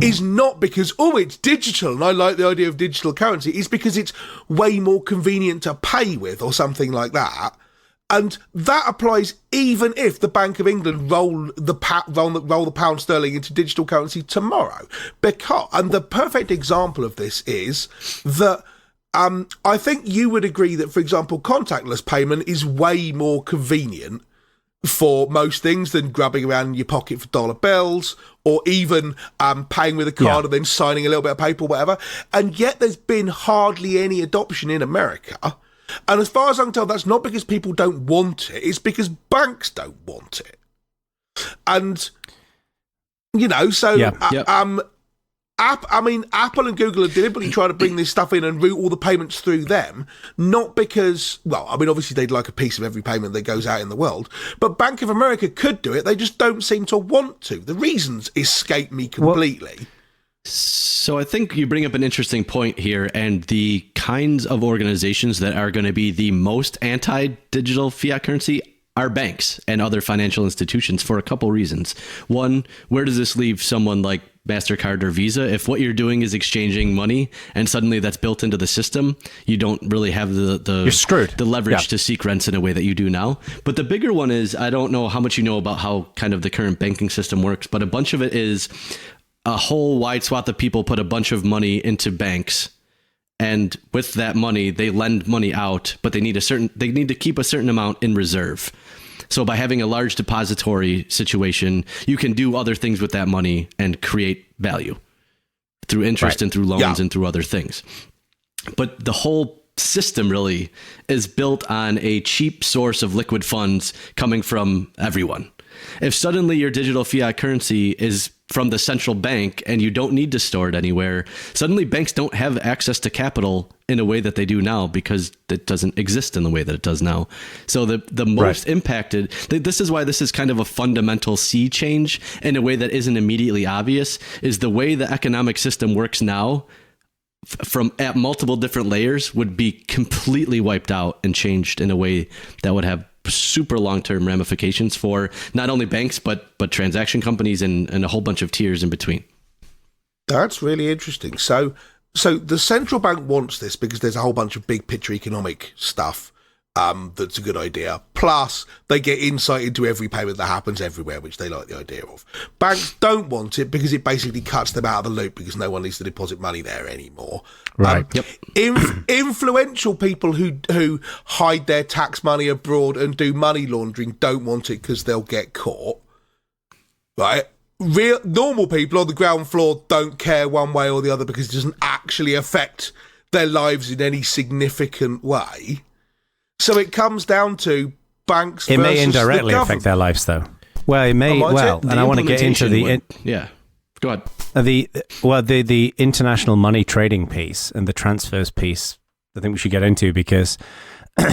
is not because, it's digital and I like the idea of digital currency. It's because it's way more convenient to pay with or something like that. And that applies even if the Bank of England roll the pound sterling into digital currency tomorrow. And the perfect example of this is that I think you would agree that, for example, contactless payment is way more convenient for most things than grabbing around in your pocket for dollar bills, or even paying with a card and then signing a little bit of paper or whatever. And yet there's been hardly any adoption in America. And as far as I can tell, that's not because people don't want it, it's because banks don't want it. And, Apple and Google are deliberately trying to bring this stuff in and route all the payments through them, not because, obviously they'd like a piece of every payment that goes out in the world, but Bank of America could do it, they just don't seem to want to. The reasons escape me completely. So I think you bring up an interesting point here, and the kinds of organizations that are going to be the most anti-digital fiat currency are banks and other financial institutions for a couple reasons. One, where does this leave someone like MasterCard or Visa? If what you're doing is exchanging money and suddenly that's built into the system, you don't really have you're screwed. The leverage to seek rents in a way that you do now. But the bigger one is, I don't know how much you know about how kind of the current banking system works, but a bunch of it is a whole wide swath of people put a bunch of money into banks, and with that money they lend money out, but they need to keep a certain amount in reserve. So by having a large depository situation, you can do other things with that money and create value through interest and through loans and through other things. But the whole system really is built on a cheap source of liquid funds coming from everyone. If suddenly your digital fiat currency is from the central bank and you don't need to store it anywhere, suddenly banks don't have access to capital in a way that they do now because it doesn't exist in the way that it does now. So the most impacted, this is why this is kind of a fundamental sea change in a way that isn't immediately obvious, is the way the economic system works now from at multiple different layers would be completely wiped out and changed in a way that would have super long-term ramifications for not only banks, but transaction companies and a whole bunch of tiers in between. That's really interesting. So the central bank wants this because there's a whole bunch of big picture economic stuff that's a good idea. Plus, they get insight into every payment that happens everywhere, which they like the idea of. Banks don't want it because it basically cuts them out of the loop because no one needs to deposit money there anymore. Right. Influential people who hide their tax money abroad and do money laundering don't want it because they'll get caught. Right? Real normal people on the ground floor don't care one way or the other because it doesn't actually affect their lives in any significant way. So it comes down to banks versus it may indirectly the affect their lives, though. Well, it may. And I want to get into the Go ahead. The international money trading piece and the transfers piece. I think we should get into, because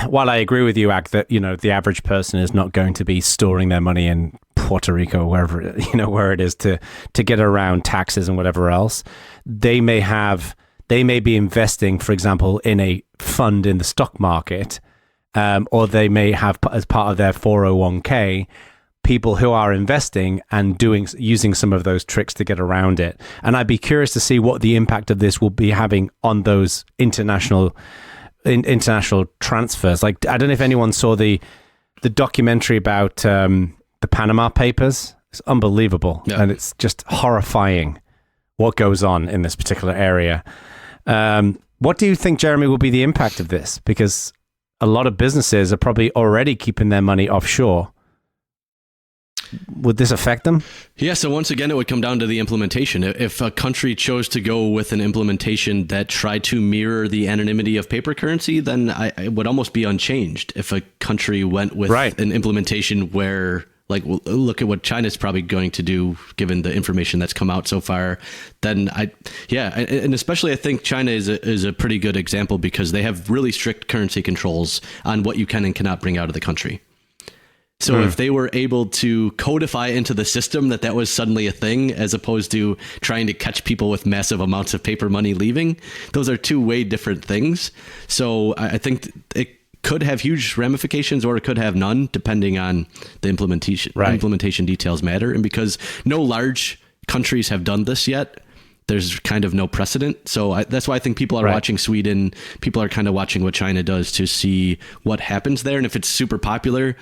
while I agree with you, Ag, that the average person is not going to be storing their money in Puerto Rico or wherever where it is to get around taxes and whatever else, they may be investing, for example, in a fund in the stock market. Or they may have, as part of their 401k, people who are investing and using some of those tricks to get around it. And I'd be curious to see what the impact of this will be having on those international transfers. Like, I don't know if anyone saw the documentary about the Panama Papers. It's unbelievable, and it's just horrifying what goes on in this particular area. What do you think, Jeremy, will be the impact of this? Because a lot of businesses are probably already keeping their money offshore. Would this affect them? Yeah, so once again, it would come down to the implementation. If a country chose to go with an implementation that tried to mirror the anonymity of paper currency, then it would almost be unchanged. If a country went with an implementation where, like, look at what China's probably going to do, given the information that's come out so far, then and especially I think China is a pretty good example because they have really strict currency controls on what you can and cannot bring out of the country. So if they were able to codify into the system that was suddenly a thing, as opposed to trying to catch people with massive amounts of paper money leaving, those are two way different things. So I think it could have huge ramifications or it could have none, depending on the implementation. Implementation details matter. And because no large countries have done this yet, there's kind of no precedent. So that's why I think people are watching Sweden. People are kind of watching what China does to see what happens there. And if it's super popular,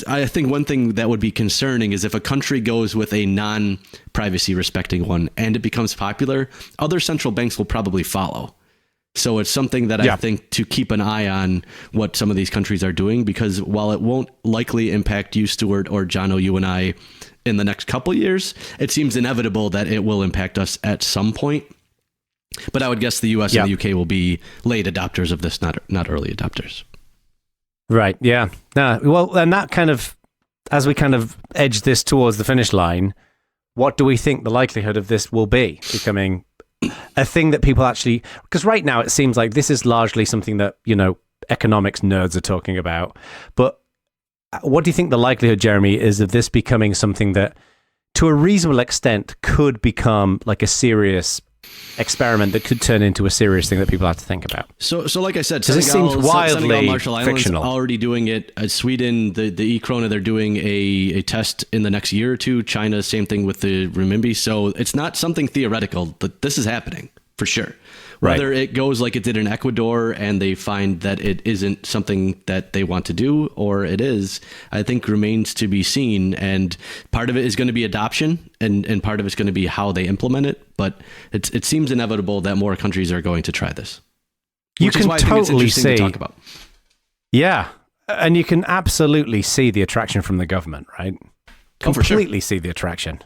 I think one thing that would be concerning is if a country goes with a non-privacy respecting one and it becomes popular, other central banks will probably follow. So it's something that I think to keep an eye on what some of these countries are doing, because while it won't likely impact you, Stuart, or Jono, you and I in the next couple years, it seems inevitable that it will impact us at some point. But I would guess the US and the UK will be late adopters of this, not early adopters. Right. Yeah. Well, and that kind of, as we kind of edge this towards the finish line, what do we think the likelihood of this will be becoming a thing that people actually, because right now it seems like this is largely something that, economics nerds are talking about. But what do you think the likelihood, Jeremy, is of this becoming something that to a reasonable extent could become like a serious experiment that could turn into a serious thing that people have to think about? So like I said, Senegal, it seems wildly Senegal, Marshall Islands fictional. Already doing it. Sweden, the e-krona, they're doing a test in the next year or two. China, same thing with the renminbi. So it's not something theoretical, but this is happening for sure. Whether it goes like it did in Ecuador and they find that it isn't something that they want to do, or it is, I think remains to be seen. And part of it is going to be adoption, and part of it's going to be how they implement it. But it seems inevitable that more countries are going to try this. You Which can is why I totally think it's interesting see. to talk about. Yeah. And you can absolutely see the attraction from the government, right? Oh, for sure. Completely see the attraction.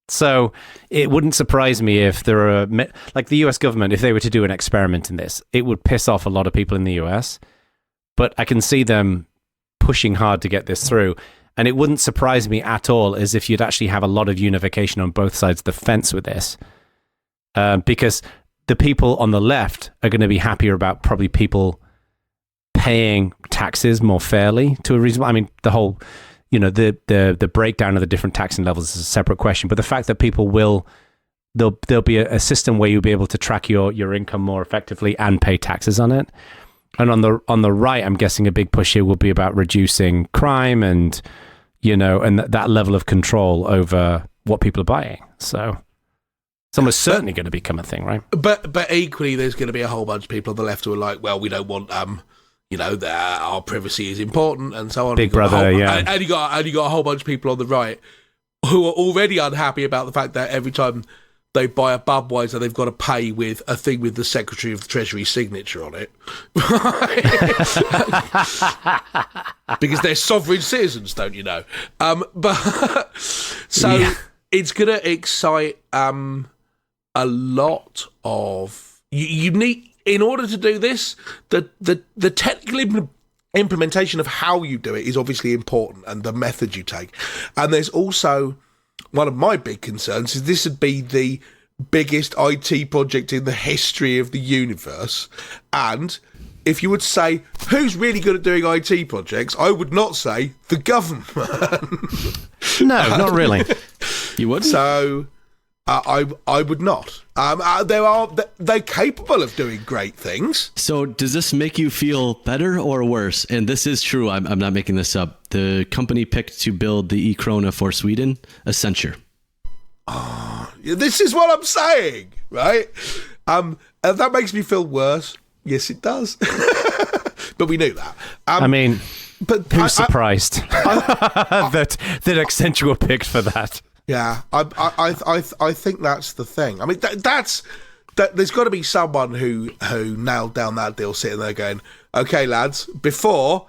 So it wouldn't surprise me if there are, like the US government, if they were to do an experiment in this, it would piss off a lot of people in the US. But I can see them pushing hard to get this through. And it wouldn't surprise me at all as if you'd actually have a lot of unification on both sides of the fence with this. Because the people on the left are going to be happier about probably people paying taxes more fairly to a reasonable, I mean, the whole, the breakdown of the different taxing levels is a separate question, but the fact that people there'll be a system where you'll be able to track your income more effectively and pay taxes on it. And on the right, I'm guessing a big push here will be about reducing crime and, and that level of control over what people are buying. So it's almost certainly going to become a thing, right? But equally, there's going to be a whole bunch of people on the left who are like, well, we don't want that our privacy is important and so on. Big brother, yeah. And you got a whole bunch of people on the right who are already unhappy about the fact that every time they buy a Budweiser, they've got to pay with a thing with the Secretary of the Treasury signature on it. Because they're sovereign citizens, don't you know? It's going to excite a lot of... You need... In order to do this, the technical implementation of how you do it is obviously important, and the method you take. And there's also one of my big concerns is this would be the biggest IT project in the history of the universe. And if you would say who's really good at doing IT projects, I would not say the government. No, not really. You wouldn't? So I would not. They're capable of doing great things. So does this make you feel better or worse? And this is true. I'm not making this up. The company picked to build the e-krona for Sweden, Accenture. This is what I'm saying, right? And that makes me feel worse. Yes, it does. But we knew that. But who's surprised that Accenture were picked for that? Yeah, I think that's the thing. I mean, that's there's got to be someone who nailed down that deal, sitting there going, "Okay, lads, before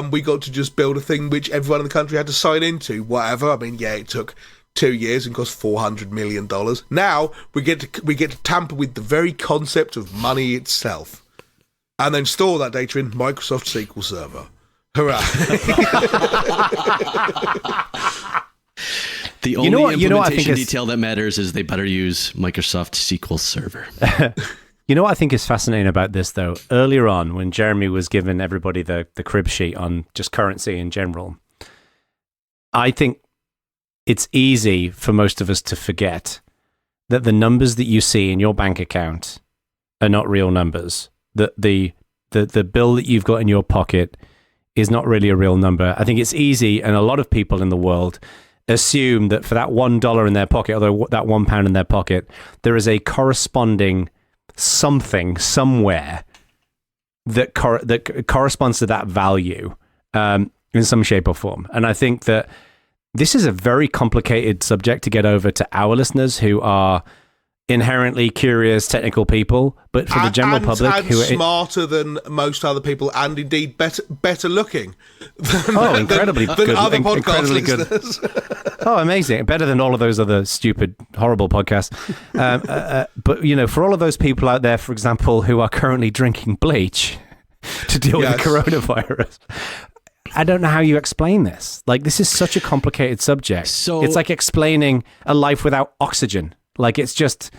we got to just build a thing which everyone in the country had to sign into, whatever. I mean, yeah, it took 2 years and cost $400 million. Now we get to tamper with the very concept of money itself, and then store that data in Microsoft SQL Server. Hurrah!" The only implementation detail that matters is they better use Microsoft SQL Server. You know what I think is fascinating about this, though? Earlier on, when Jeremy was giving everybody the crib sheet on just currency in general, I think it's easy for most of us to forget that the numbers that you see in your bank account are not real numbers. That the bill that you've got in your pocket is not really a real number. I think it's easy, and a lot of people in the world assume that for that $1 in their pocket, or that £1 in their pocket, there is a corresponding something somewhere that corresponds to that value in some shape or form. And I think that this is a very complicated subject to get over to our listeners who are inherently curious technical people, but for the general public who are smarter than most other people, and indeed better looking than, incredibly than good, other podcast incredibly listeners. Good. Oh, amazing. Better than all of those other stupid, horrible podcasts. But, for all of those people out there, for example, who are currently drinking bleach to deal with the coronavirus, I don't know how you explain this. Like, this is such a complicated subject. So it's like explaining a life without oxygen. Like, it's just...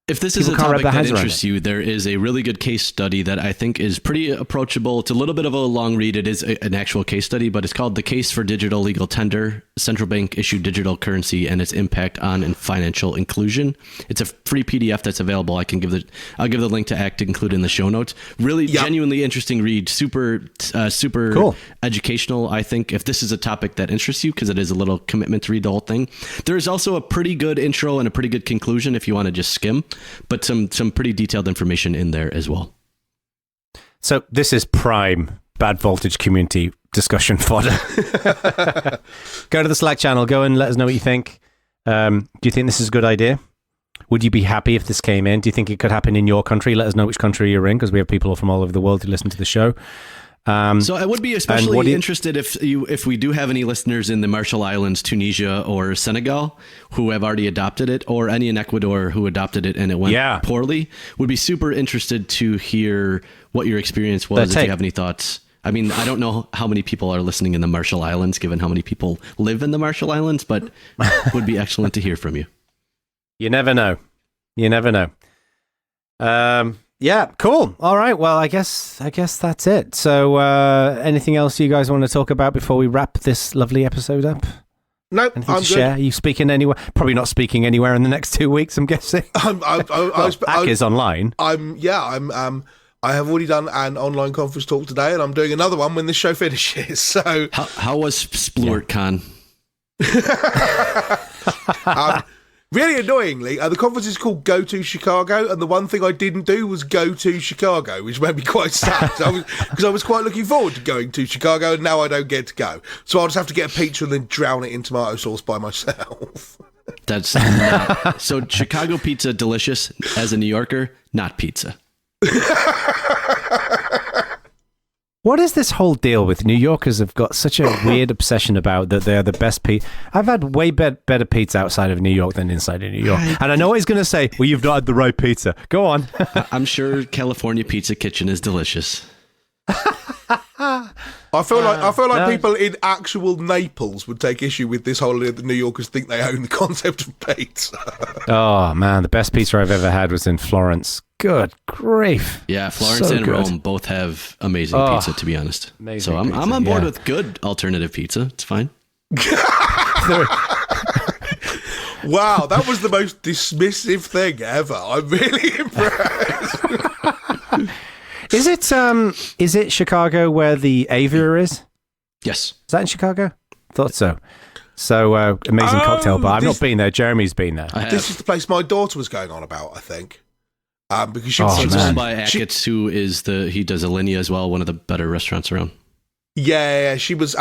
If this is a topic that interests you, there is a really good case study that I think is pretty approachable. It's a little bit of a long read. It is an actual case study, but it's called The Case for Digital Legal Tender, Central Bank Issued Digital Currency and Its Impact on Financial Inclusion. It's a free PDF that's available. I'll give the link to ACT to include in the show notes. Really genuinely interesting read. Super cool. Educational, I think, if this is a topic that interests you, because it is a little commitment to read the whole thing. There's also a pretty good intro and a pretty good conclusion if you want to just skim. But some pretty detailed information in there as well. So this is prime bad voltage community discussion fodder. Go to the Slack channel. Go and let us know what you think. Do you think this is a good idea? Would you be happy if this came in? Do you think it could happen in your country? Let us know which country you're in, because we have people from all over the world who listen to the show. So I would be especially interested if we do have any listeners in the Marshall Islands, Tunisia, or Senegal who have already adopted it, or any in Ecuador who adopted it and it went poorly. Would be super interested to hear what your experience was, if you have any thoughts. I mean, I don't know how many people are listening in the Marshall Islands, given how many people live in the Marshall Islands, but would be excellent to hear from you. You never know. Yeah, cool. All right. Well, I guess that's it. So, anything else you guys want to talk about before we wrap this lovely episode up? Nope, anything I'm to share? Are you speaking anywhere? Probably not speaking anywhere in the next 2 weeks, I'm guessing. Ak is online. I have already done an online conference talk today, and I'm doing another one when this show finishes. So, how was SplurtCon? Really annoyingly, the conference is called Go to Chicago, and the one thing I didn't do was go to Chicago, which made me quite sad, because I was quite looking forward to going to Chicago, and now I don't get to go. So I'll just have to get a pizza and then drown it in tomato sauce by myself. That's so Chicago pizza, delicious. As a New Yorker, not pizza. What is this whole deal with New Yorkers have got such a weird obsession about that they're the best pizza? I've had way better pizza outside of New York than inside of New York. And I know he's going to say, well, you've not had the right pizza. Go on. I'm sure California Pizza Kitchen is delicious. I feel like people in actual Naples would take issue with this whole idea that New Yorkers think they own the concept of pizza. Oh, man. The best pizza I've ever had was in Florence. Good grief. Yeah, Florence and Rome both have amazing pizza, to be honest. So I'm on board with good alternative pizza. It's fine. Wow, that was the most dismissive thing ever. I'm really impressed. Is it Chicago where the Aviary is? Yes. Is that in Chicago? Thought so. So, amazing cocktail bar. I've not been there. Jeremy's been there. This is the place my daughter was going on about, I think. Because she it's owned by Ackett's, who he does Alinea as well, one of the better restaurants around. Yeah, she was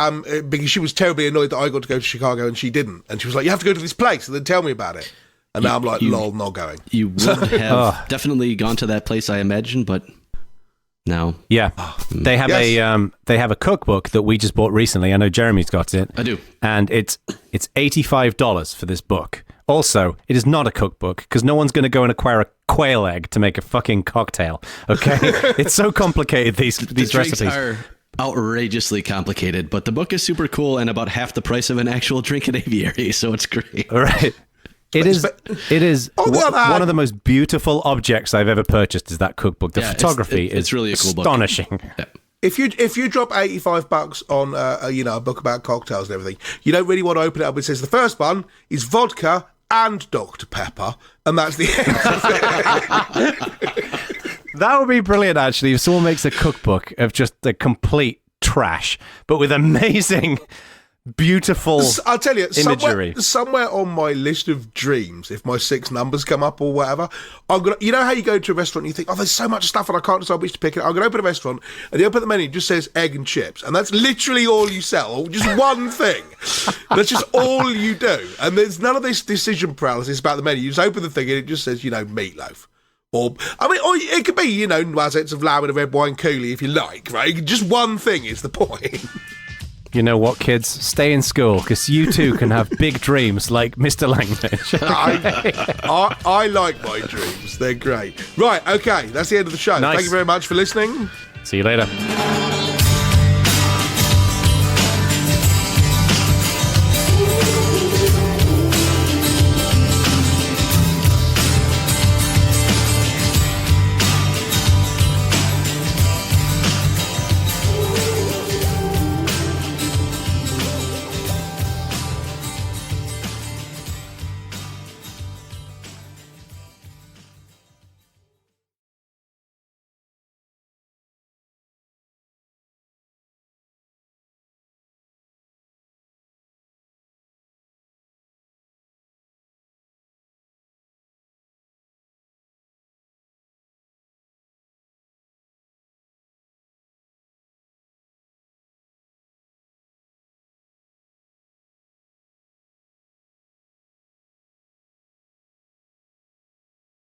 because she was terribly annoyed that I got to go to Chicago and she didn't, and she was like, "You have to go to this place and then tell me about it." And now I'm like, "Lol, not going." You would have definitely gone to that place, I imagine, but no. Yeah, they have a cookbook that we just bought recently. I know Jeremy's got it. I do, and it's $85 for this book. Also, it is not a cookbook because no one's going to go and acquire a quail egg to make a fucking cocktail. Okay, it's so complicated. These recipes are outrageously complicated, but the book is super cool and about half the price of an actual drink at Aviary, so it's great. All right. It is one of the most beautiful objects I've ever purchased is that cookbook. The photography is really a cool astonishing. Book. Yeah. If you drop $85 on a book about cocktails and everything, you don't really want to open it up. It says the first one is vodka and Dr. Pepper, and that's the end of it. That would be brilliant, actually, if someone makes a cookbook of just the complete trash, but with amazing beautiful I'll tell you, imagery. somewhere on my list of dreams, if my 6 numbers come up or whatever, I'm gonna. You know how you go to a restaurant and you think, oh, there's so much stuff and I can't decide which to pick it. I'm gonna open a restaurant and you open the menu, it just says egg and chips, and that's literally all you sell. Just one thing. That's just all you do, and there's none of this decision paralysis about the menu. You just open the thing and it just says, meatloaf. Or it could be, noisettes of lamb and a red wine coulis if you like, right? Just one thing is the point. You know what, kids? Stay in school, because you too can have big dreams like Mr. Langridge. I like my dreams. They're great. Right, okay, that's the end of the show. Nice. Thank you very much for listening. See you later.